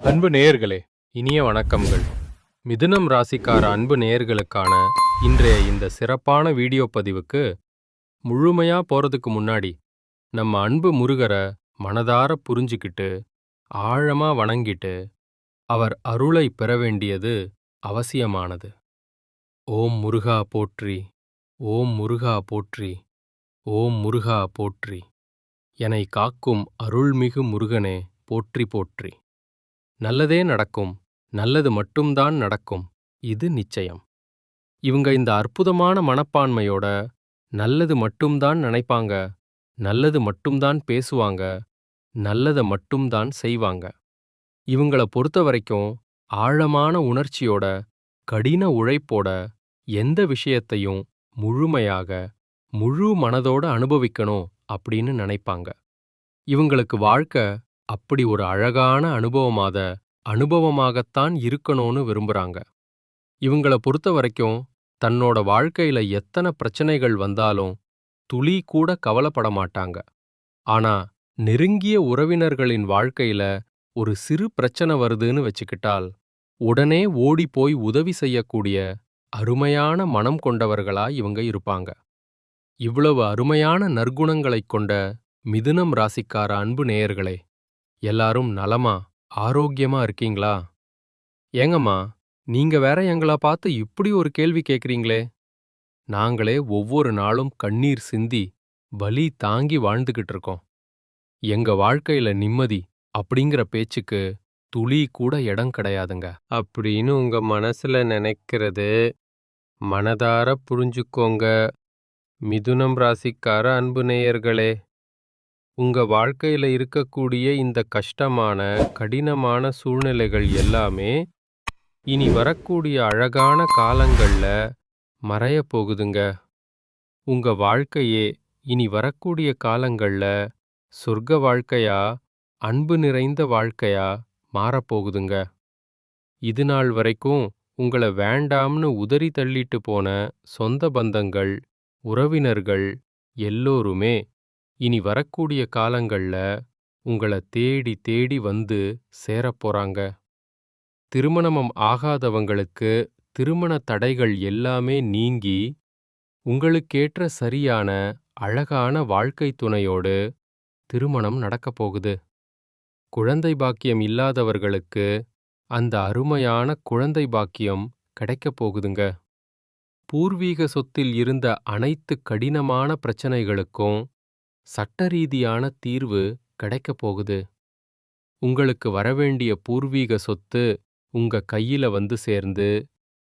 அன்பு நேயர்களே, இனிய வணக்கங்கள். மிதுனம் ராசிக்கார அன்பு நேயர்களுக்கான இன்றைய இந்த சிறப்பான வீடியோ பதிவுக்கு முழுமையா போறதுக்கு முன்னாடி நம்ம அன்பு முருகரை மனதார புரிஞ்சுக்கிட்டு ஆழமா வணங்கிட்டு அவர் அருளை பெற வேண்டியது அவசியமானது. ஓம் முருகா போற்றி, ஓம் முருகா போற்றி, ஓம் முருகா போற்றி. என்னை காக்கும் அருள்மிகு முருகனே போற்றி போற்றி. நல்லதே நடக்கும், நல்லது மட்டும்தான் நடக்கும், இது நிச்சயம். இவங்க இந்த அற்புதமான மனப்பான்மையோட நல்லது மட்டும்தான் நினைப்பாங்க, நல்லது மட்டும்தான் பேசுவாங்க, நல்லதை மட்டும்தான் செய்வாங்க. இவங்கள பொறுத்த வரைக்கும் ஆழமான உணர்ச்சியோட, கடின உழைப்போட எந்த விஷயத்தையும் முழுமையாக, முழு மனதோட அனுபவிக்கணும் அப்படின்னு நினைப்பாங்க. இவங்களுக்கு வாழ்க்கை அப்படி ஒரு அழகான அனுபவமாகத்தான் இருக்கணும்னு விரும்புறாங்க. இவங்கள பொறுத்த வரைக்கும் தன்னோட வாழ்க்கையில எத்தனை பிரச்சனைகள் வந்தாலும் துளி கூட கவலைப்பட மாட்டாங்க. ஆனா நெருங்கிய உறவினர்களின் வாழ்க்கையில ஒரு சிறு பிரச்சனை வருதுன்னு வச்சுக்கிட்டால் உடனே ஓடி போய் உதவி செய்யக்கூடிய அருமையான மனம் கொண்டவர்களா இவங்க இருப்பாங்க. இவ்வளவு அருமையான நற்குணங்களைக் கொண்ட மிதுனம் ராசிக்கார அன்பு நேயர்களே, எல்லாரும் நலமா ஆரோக்கியமா இருக்கீங்களா? ஏங்கம்மா, நீங்க வேற எங்கள பார்த்து இப்படி ஒரு கேள்வி கேட்குறீங்களே? நாங்களே ஒவ்வொரு நாளும் கண்ணீர் சிந்தி வலி தாங்கி வாழ்ந்துகிட்டு இருக்கோம். எங்க வாழ்க்கையில நிம்மதி அப்படிங்கிற பேச்சுக்கு துளி கூட இடம் கிடையாதுங்க அப்படின்னு உங்க மனசுல நினைக்கிறது மனதார புரிஞ்சுக்கோங்க. மிதுனம் ராசிக்கார அன்பு நேயர்களே, உங்க வாழ்க்கையில இருக்கக்கூடிய இந்த கஷ்டமான, கடினமான சூழ்நிலைகள் எல்லாமே இனி வரக்கூடிய அழகான காலங்கள்ல மறையப் போகுதுங்க. உங்க வாழ்க்கையே இனி வரக்கூடிய காலங்கள்ல சொர்க்க வாழ்க்கையா, அன்பு நிறைந்த வாழ்க்கையா மாறப்போகுதுங்க. இதுநாள் வரைக்கும் உங்கள வேண்டாம்னு உதறி தள்ளிட்டு போன சொந்த பந்தங்கள், உறவினர்கள் எல்லோருமே இனி வரக்கூடிய காலங்கள்ல உங்கள தேடி தேடி வந்து சேரப்போறாங்க. திருமணம் ஆகாதவங்களுக்கு திருமண தடைகள் எல்லாமே நீங்கி உங்களுக்கேற்ற சரியான அழகான வாழ்க்கை துணையோடு திருமணம் நடக்கப் போகுது. குழந்தை பாக்கியம் இல்லாதவர்களுக்கு அந்த அருமையான குழந்தை பாக்கியம் கிடைக்கப் போகுதுங்க. பூர்வீக சொத்தில் இருந்த அனைத்து கடினமான பிரச்சனைகளுக்கும் சட்டரீதியான தீர்வு கிடைக்கப் போகுது. உங்களுக்கு வரவேண்டிய பூர்வீக சொத்து உங்க கையில வந்து சேர்ந்து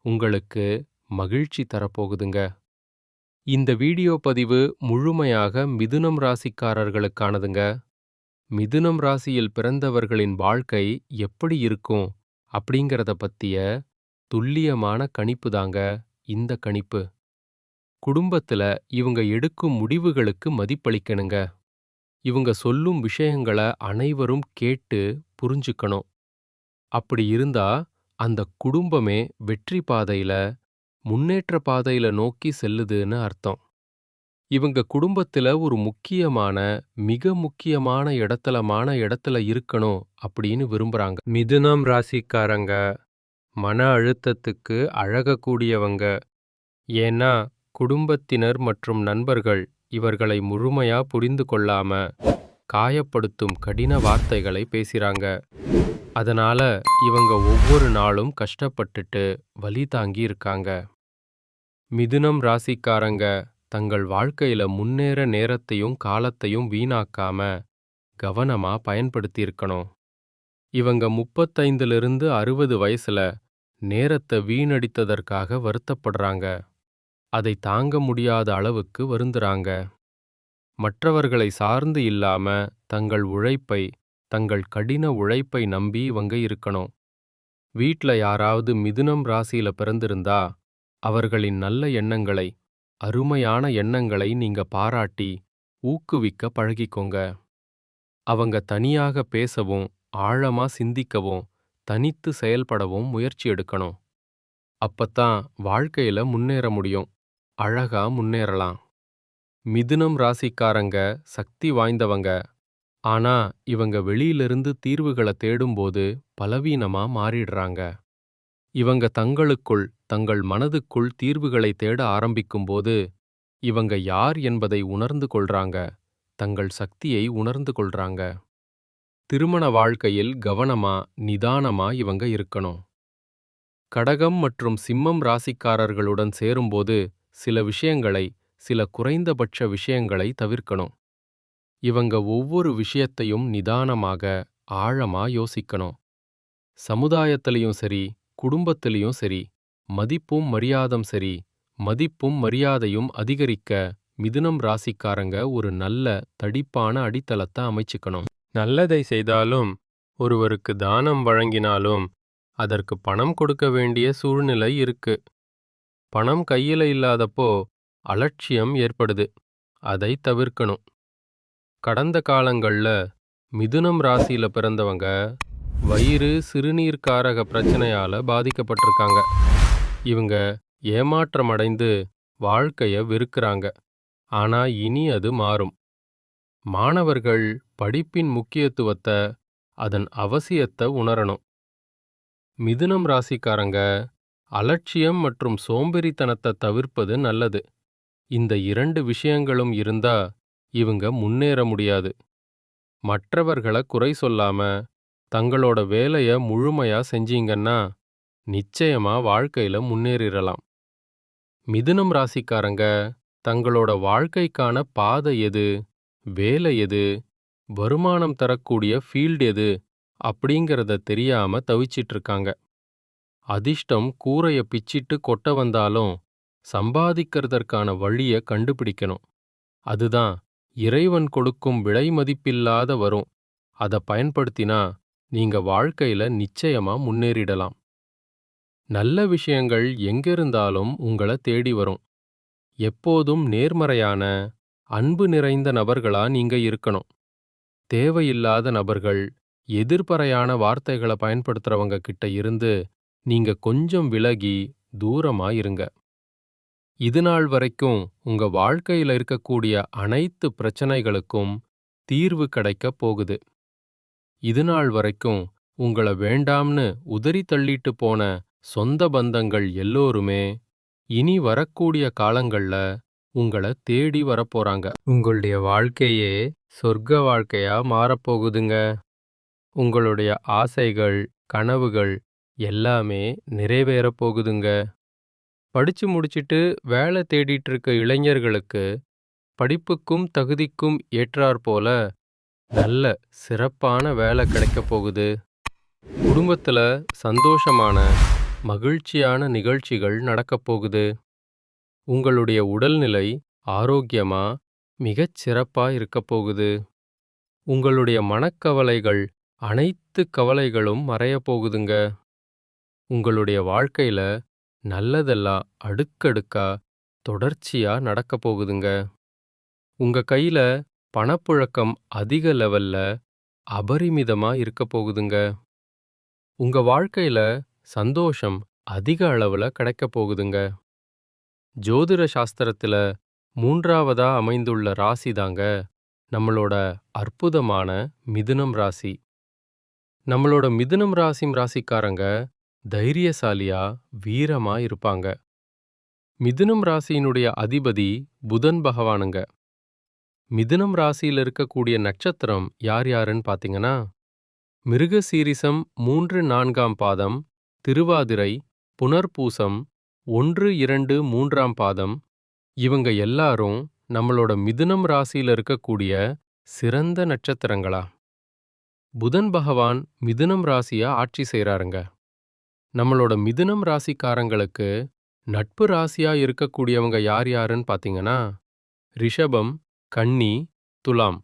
உங்களுக்கு மகிழ்ச்சி தரப்போகுதுங்க. இந்த வீடியோ பதிவு முழுமையாக மிதுனம் ராசிக்காரர்களுக்கானதுங்க. மிதுனம் ராசியில் பிறந்தவர்களின் வாழ்க்கை எப்படி இருக்கும் அப்படிங்கிறத பத்திய துல்லியமான கணிப்பு தாங்க இந்த கணிப்பு. குடும்பத்துல இவங்க எடுக்கும் முடிவுகளுக்கு மதிப்பளிக்கணுங்க. இவங்க சொல்லும் விஷயங்கள அனைவரும் கேட்டு புரிஞ்சுக்கணும். அப்படி இருந்தா அந்த குடும்பமே வெற்றி பாதையில, முன்னேற்ற பாதையில நோக்கி செல்லுதுன்னு அர்த்தம். இவங்க குடும்பத்துல ஒரு முக்கியமான, மிக முக்கியமான இடத்துல இருக்கணும் அப்படின்னு விரும்புறாங்க. மிதுனம் ராசிக்காரங்க மன அழுத்தத்துக்கு அழகக்கூடியவங்க. ஏன்னா குடும்பத்தினர் மற்றும் நண்பர்கள் இவர்களை முழுமையா புரிந்து கொள்ளாம காயப்படுத்தும் கடின வார்த்தைகளை பேசுறாங்க. அதனால இவங்க ஒவ்வொரு நாளும் கஷ்டப்பட்டுட்டு வலி தாங்கி இருக்காங்க. மிதுனம் ராசிக்காரங்க தங்கள் வாழ்க்கையில முன்னேற நேரத்தையும் காலத்தையும் வீணாக்காம கவனமா பயன்படுத்தியிருக்கணும். இவங்க 35லிருந்து 60 வயசுல நேரத்தை வீணடித்ததற்காக வருத்தப்படுறாங்க. அதை தாங்க முடியாத அளவுக்கு வருந்துறாங்க. மற்றவர்களை சார்ந்து இல்லாம தங்கள் உழைப்பை, தங்கள் கடின உழைப்பை நம்பி இவங்க இருக்கணும். வீட்ல யாராவது மிதுனம் ராசியில பிறந்திருந்தா அவர்களின் நல்ல எண்ணங்களை, அருமையான எண்ணங்களை நீங்க பாராட்டி ஊக்குவிக்க பழகிக்கோங்க. அவங்க தனியாக பேசவும், ஆழமா சிந்திக்கவும், தனித்து செயல்படவும் முயற்சி எடுக்கணும். அப்பத்தான் வாழ்க்கையில முன்னேற முடியும், அழகா முன்னேறலாம். மிதுனம் ராசிக்காரங்க சக்தி வாய்ந்தவங்க. ஆனா இவங்க வெளியிலிருந்து தீர்வுகளை தேடும்போது பலவீனமா மாறிடுறாங்க. இவங்க தங்களுக்குள், தங்கள் மனதுக்குள் தீர்வுகளை தேட ஆரம்பிக்கும்போது, இவங்க யார் என்பதை உணர்ந்து கொள்றாங்க. தங்கள் சக்தியை உணர்ந்து கொள்றாங்க. திருமண வாழ்க்கையில் கவனமா, நிதானமா இவங்க இருக்கணும். கடகம் மற்றும் சிம்மம் ராசிக்காரர்களுடன் சேரும்போது சில விஷயங்களை, சில குறைந்தபட்ச விஷயங்களை தவிர்க்கணும். இவங்க ஒவ்வொரு விஷயத்தையும் நிதானமாக, ஆழமா யோசிக்கணும். சமுதாயத்திலையும் சரி, குடும்பத்திலையும் சரி, மதிப்பும் மரியாதையும் அதிகரிக்க மிதுனம் ராசிக்காரங்க ஒரு நல்ல தடிப்பான அடித்தளத்தை அமைச்சுக்கணும். நல்லதை செய்தாலும், ஒருவருக்கு தானம் வழங்கினாலும் அதற்கு பணம் கொடுக்க வேண்டிய சூழ்நிலை இருக்கு. பணம் கையில இல்லாதப்போ அலட்சியம் ஏற்படுது. அதை தவிர்க்கணும். கடந்த காலங்கள்ல மிதுனம் ராசியில பிறந்தவங்க வயிறு, சிறுநீர்காரக பிரச்சனையால பாதிக்கப்பட்டிருக்காங்க. இவங்க ஏமாற்றமடைந்து வாழ்க்கைய வெறுக்கிறாங்க. ஆனா இனி அது மாறும். மாணவர்கள் படிப்பின் முக்கியத்துவத்தை, அதன் அவசியத்தை உணரணும். மிதுனம் ராசிக்காரங்க அலட்சியம் மற்றும் சோம்பேறித்தனத்தை தவிர்ப்பது நல்லது. இந்த 2 விஷயங்களும் இருந்தா இவங்க முன்னேற முடியாது. மற்றவர்களை குறை சொல்லாம தங்களோட வேலைய முழுமையா செஞ்சீங்கன்னா நிச்சயமா வாழ்க்கையில முன்னேறிடலாம். மிதுனம் ராசிக்காரங்க தங்களோட வாழ்க்கைக்கான பாதை எது, வேலை எது, வருமானம் தரக்கூடிய ஃபீல்டு எது அப்படிங்கிறத தெரியாம தவிச்சிட்டு இருக்காங்க. அதிர்ஷ்டம் கூரைய பிச்சிட்டு கொட்ட வந்தாலும் சம்பாதிக்கிறதற்கான வழிய கண்டுபிடிக்கணும். அதுதான் இறைவன் கொடுக்கும் விலை மதிப்பில்லாத வரும். அதை பயன்படுத்தினா நீங்க வாழ்க்கையில நிச்சயமா முன்னேறிடலாம். நல்ல விஷயங்கள் எங்கிருந்தாலும் உங்களை தேடி வரும். எப்போதும் நேர்மறையான, அன்பு நிறைந்த நபர்களா நீங்க இருக்கணும். தேவையில்லாத நபர்கள், எதிர்மறையான வார்த்தைகளை பயன்படுத்துறவங்க கிட்ட இருந்து நீங்க கொஞ்சம் விலகி தூரமா இருங்க. இதுநாள் வரைக்கும் உங்க வாழ்க்கையில இருக்கக்கூடிய அனைத்து பிரச்சனைகளுக்கும் தீர்வு கிடைக்க போகுது. இதுநாள் வரைக்கும் உங்கள வேண்டாம்னு உதறி தள்ளிட்டு போன சொந்த பந்தங்கள் எல்லோருமே இனி வரக்கூடிய காலங்கள்ல உங்கள தேடி வரப்போறாங்க. உங்களுடைய வாழ்க்கையே சொர்க்க வாழ்க்கையா மாறப்போகுதுங்க. உங்களுடைய ஆசைகள், கனவுகள் எல்லாமே நிறைவேறப் போகுதுங்க. படிச்சு முடிச்சிட்டு வேலை தேடிட்டு இருக்க இளைஞர்களுக்கு படிப்புக்கும் தகுதிக்கும் ஏற்றாற்போல நல்ல சிறப்பான வேலை கிடைக்கப் போகுது. குடும்பத்துல சந்தோஷமான, மகிழ்ச்சியான நிகழ்ச்சிகள் நடக்கப் போகுது. உங்களுடைய உடல்நிலை ஆரோக்கியமா மிகச் சிறப்பா இருக்கப் போகுது. உங்களுடைய மனக்கவலைகள், அனைத்து கவலைகளும் மறையப் போகுதுங்க. உங்களுடைய வாழ்க்கையில நல்லதெல்லாம் அடுக்கடுக்கா தொடர்ச்சியா நடக்கப் போகுதுங்க. உங்க கையில பணப்புழக்கம் அதிக லெவல்ல அபரிமிதமா இருக்கப் போகுதுங்க. உங்க வாழ்க்கையில சந்தோஷம் அதிக அளவுல கிடைக்கப் போகுதுங்க. ஜோதிட சாஸ்திரத்துல 3ஆவதா அமைந்துள்ள ராசி தாங்க நம்மளோட அற்புதமான மிதுனம் ராசி. நம்மளோட மிதுனம் ராசிக்காரங்க தைரியசாலியா, வீரமா இருப்பாங்க. மிதுனம் ராசியினுடைய அதிபதி புதன் பகவானுங்க. மிதுனம் ராசியில இருக்கக்கூடிய நட்சத்திரம் யார் யாருன்னு பார்த்தீங்கன்னா, மிருகசீரிசம் 3, 4ஆம் பாதம், திருவாதிரை, புனர்பூசம் 1, 2, 3ஆம் பாதம். இவங்க எல்லாரும் நம்மளோட மிதுனம் ராசியில இருக்கக்கூடிய சிறந்த நட்சத்திரங்களா. புதன் பகவான் மிதுனம் ராசியா ஆட்சி செய்றாருங்க. நம்மளோட மிதுனம் ராசிக்காரங்களுக்கு நட்பு ராசியா இருக்கக்கூடியவங்க யார் யாருன்னு பார்த்தீங்கன்னா, ரிஷபம், கன்னி, துலாம்.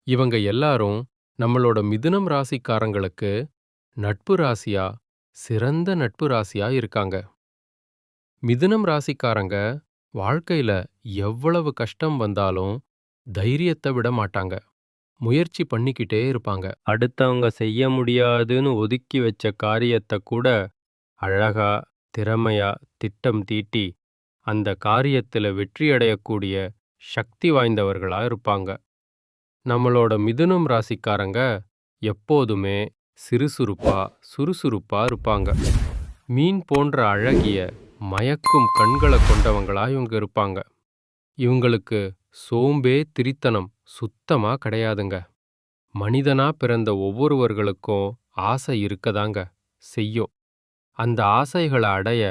இவங்க எல்லாரும் நம்மளோட மிதுனம் ராசிக்காரங்களுக்கு நட்பு ராசியா, சிறந்த நட்பு ராசியா இருக்காங்க. மிதுனம் ராசிக்காரங்க வாழ்க்கையில எவ்வளவு கஷ்டம் வந்தாலும் தைரியத்தை விட மாட்டாங்க. முயற்சி பண்ணிக்கிட்டே இருப்பாங்க. அடுத்தவங்க செய்ய முடியாதுன்னு ஒதுக்கி வச்ச காரியத்தை கூட அழகா, திறமையா திட்டம் தீட்டி அந்த காரியத்துல வெற்றியடையக்கூடிய சக்தி வாய்ந்தவர்களா இருப்பாங்க. நம்மளோட மிதுனம் ராசிக்காரங்க எப்போதுமே சிறுசுறுப்பா சுறுசுறுப்பா இருப்பாங்க. மீன் போன்ற அழகிய மயக்கும் கண்களை கொண்டவங்களா இவங்க இருப்பாங்க. இவங்களுக்கு சோம்பே திரித்தனம் சுத்தமா கிடையாதுங்க. மனிதனா பிறந்த ஒவ்வொருவர்களுக்கும் ஆசை இருக்கதாங்க செய்யும். அந்த ஆசைகளை அடைய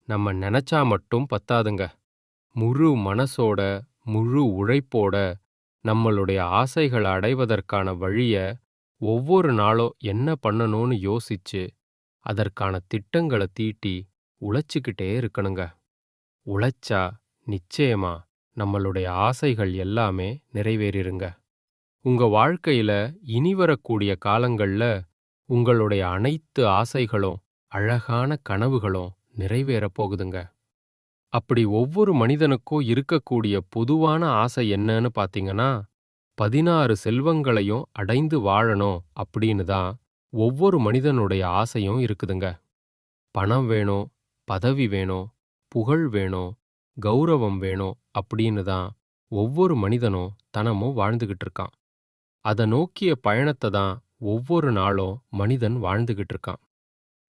நம்ம நினைச்சா மட்டும் பத்தாதுங்க. முழு மனசோட முழு உழைப்போட நம்மளுடைய ஆசைகளை அடைவதற்கான வழிய ஒவ்வொரு நாளும் என்ன பண்ணணும்னு யோசிச்சு அதற்கான திட்டங்களை தீட்டி உழைச்சிக்கிட்டே இருக்கணுங்க. உழைச்சா நிச்சயமா நம்மளுடைய ஆசைகள் எல்லாமே நிறைவேறிருங்க. உங்க வாழ்க்கையில இனி வரக்கூடிய காலங்கள்ல உங்களுடைய அனைத்து ஆசைகளும் அழகான கனவுகளும் நிறைவேறப் போகுதுங்க. அப்படி ஒவ்வொரு மனிதனுக்கும் இருக்கக்கூடிய பொதுவான ஆசை என்னன்னு பாத்தீங்கன்னா, 16 செல்வங்களையும் அடைந்து வாழணும் அப்படின்னு தான் ஒவ்வொரு மனிதனுடைய ஆசையும் இருக்குதுங்க. பணம் வேணும், பதவி வேணும், புகழ் வேணும், கௌரவம் வேணும் அப்படின்னு தான் ஒவ்வொரு மனிதனும் தினமும் வாழ்ந்துகிட்டு இருக்கான். அதை நோக்கிய பயணத்தை தான் ஒவ்வொரு நாளும் மனிதன் வாழ்ந்துகிட்டு இருக்கான்.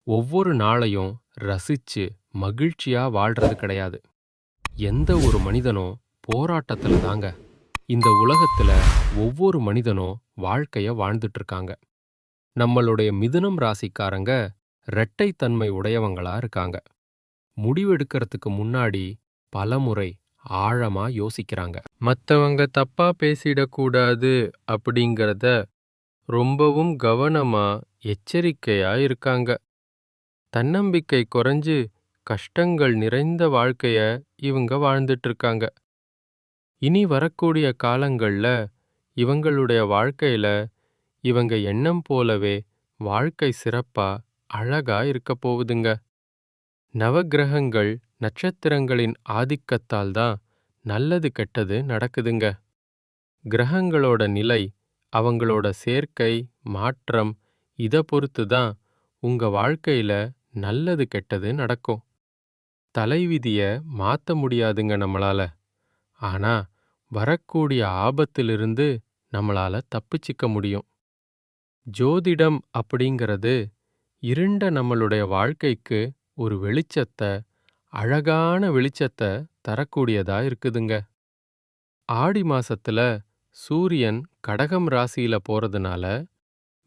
ஒவ்வொரு நாளையும் ரசிச்சு மகிழ்ச்சியா வாழ்றது கிடையாது. எந்த ஒரு மனிதனும் போராட்டத்துல தாங்க இந்த உலகத்துல ஒவ்வொரு மனிதனும் வாழ்க்கைய வாழ்ந்துட்டு இருக்காங்க. நம்மளுடைய மிதுனம் ராசிக்காரங்க இரட்டைத்தன்மை உடையவங்களா இருக்காங்க. முடிவெடுக்கிறதுக்கு முன்னாடி பலமுறை ஆழமா யோசிக்கிறாங்க. மத்தவங்க தப்பா பேசிடக்கூடாது அப்படிங்கிறத ரொம்பவும் கவனமா எச்சரிக்கையா இருக்காங்க. தன்னம்பிக்கை குறைஞ்சு கஷ்டங்கள் நிறைந்த வாழ்க்கைய இவங்க வாழ்ந்துட்டு இருக்காங்க. இனி வரக்கூடிய காலங்கள்ல இவங்களுடைய வாழ்க்கையில இவங்க எண்ணம் போலவே வாழ்க்கை சிறப்பா அழகா இருக்க போகுதுங்க. நவக்கிரகங்கள் நட்சத்திரங்களின் ஆதிக்கத்தால் தான் நல்லது கெட்டது நடக்குதுங்க. கிரகங்களோட நிலை, அவங்களோட சேர்க்கை, மாற்றம் இத பொறுத்து தான் உங்க வாழ்க்கையில நல்லது கெட்டது நடக்கும். தலைவிதிய மாத்த முடியாதுங்க நம்மளால. ஆனா வரக்கூடிய ஆபத்திலிருந்து நம்மளால தப்பிச்சிக்க முடியும். ஜோதிடம் அப்படிங்கிறது இருண்ட நம்மளுடைய வாழ்க்கைக்கு ஒரு வெளிச்சத்தை, அழகான வெளிச்சத்தை தரக்கூடியதா இருக்குதுங்க. ஆடி மாசத்துல சூரியன் கடகம் ராசியில போறதுனால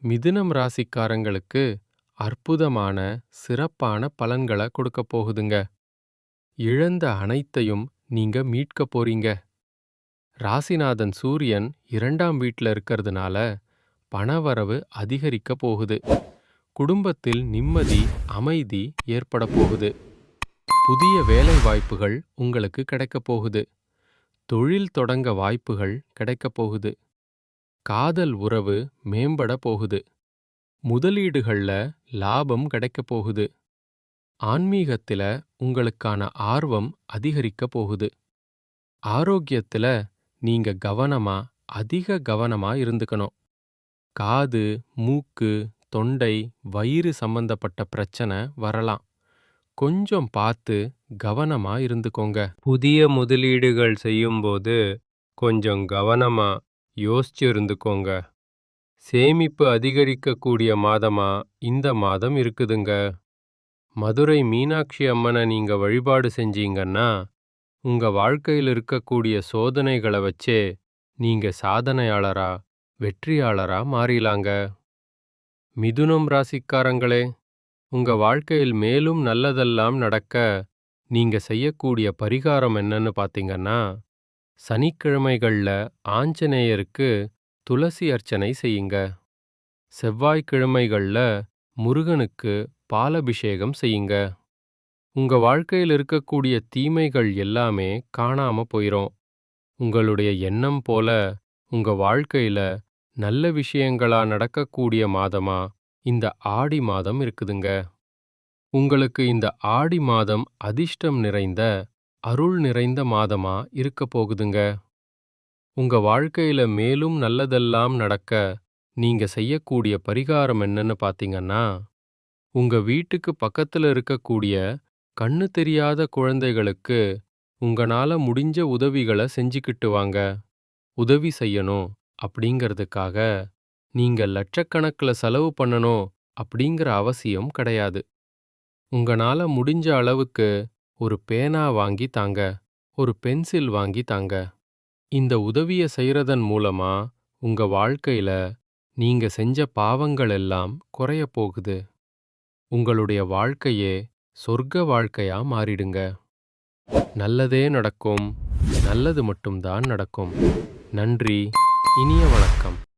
மிதுனம் ராசிக்காரங்களுக்கு அற்புதமான சிறப்பான பலன்களை கொடுக்க போகுதுங்க. இழந்த அனைத்தையும் நீங்க மீட்க போறீங்க. ராசிநாதன் சூரியன் 2ஆம் வீட்ல இருக்கிறதுனால பணவரவு அதிகரிக்க போகுது. குடும்பத்தில் நிம்மதி, அமைதி ஏற்பட போகுது. புதிய வேலை வாய்ப்புகள் உங்களுக்கு கிடைக்க போகுது. தொழில் தொடங்க வாய்ப்புகள் கிடைக்க போகுது. காதல் உறவு மேம்பட போகுது. முதலீடுகள்ல லாபம் கிடைக்க போகுது. ஆன்மீகத்தில உங்களுக்கான ஆர்வம் அதிகரிக்க போகுது. ஆரோக்கியத்துல நீங்க அதிக கவனமா இருந்துக்கணும். காது, மூக்கு, தொண்டை, வயிறு சம்பந்தப்பட்ட பிரச்சனை வரலாம். கொஞ்சம் பார்த்து கவனமா இருந்துக்கோங்க. புதிய முதலீடுகள் செய்யும்போது கொஞ்சம் கவனமா யோசிச்சு இருந்துக்கோங்க. சேமிப்பு அதிகரிக்கக்கூடிய மாதமா இந்த மாதம் இருக்குதுங்க. மதுரை மீனாட்சி அம்மனை நீங்க வழிபாடு செஞ்சீங்கன்னா உங்க வாழ்க்கையில் இருக்கக்கூடிய சோதனைகளை வச்சே நீங்க சாதனையாளரா, வெற்றியாளரா மாறிலாங்க. மிதுனம் ராசிக்காரங்களே, உங்க வாழ்க்கையில் மேலும் நல்லதெல்லாம் நடக்க நீங்க செய்யக்கூடிய பரிகாரம் என்னன்னு பாத்தீங்கன்னா, சனிக்கிழமைகள்ல ஆஞ்சநேயருக்கு துளசி அர்ச்சனை செய்யுங்க. செவ்வாய்க்கிழமைகள்ல முருகனுக்கு பாலபிஷேகம் செய்யுங்க. உங்க வாழ்க்கையில் இருக்கக்கூடிய தீமைகள் எல்லாமே காணாம போயிரும். உங்களுடைய எண்ணம் போல உங்க வாழ்க்கையில நல்ல விஷயங்களா நடக்கக்கூடிய மாதமா இந்த ஆடி மாதம் இருக்குதுங்க. உங்களுக்கு இந்த ஆடி மாதம் அதிர்ஷ்டம் நிறைந்த, அருள் நிறைந்த மாதமா இருக்க போகுதுங்க. உங்க வாழ்க்கையில மேலும் நல்லதெல்லாம் நடக்க நீங்க செய்யக்கூடிய பரிகாரம் என்னன்னு பாத்தீங்கன்னா, உங்க வீட்டுக்கு பக்கத்துல இருக்கக்கூடிய கண்ணு தெரியாத குழந்தைகளுக்கு உங்கனால முடிஞ்ச உதவிகளை செஞ்சுக்கிட்டு வாங்க. உதவி செய்யணும் அப்படிங்கிறதுக்காக நீங்க லட்சக்கணக்கில் செலவு பண்ணணும் அப்படிங்கிற அவசியம் கிடையாது. உங்கனால முடிஞ்ச அளவுக்கு ஒரு பேனா வாங்கி தாங்க, ஒரு பென்சில் வாங்கி தாங்க. இந்த உதவிய செய்றதன் மூலமா உங்க வாழ்க்கையில நீங்க செஞ்ச பாவங்கள் எல்லாம் குறையப் போகுது. உங்களுடைய வாழ்க்கையே சொர்க்க வாழ்க்கையா மாறிடுங்க. நல்லதே நடக்கும். நல்லது மட்டும் தான் நடக்கும். நன்றி. இனிய வணக்கம்.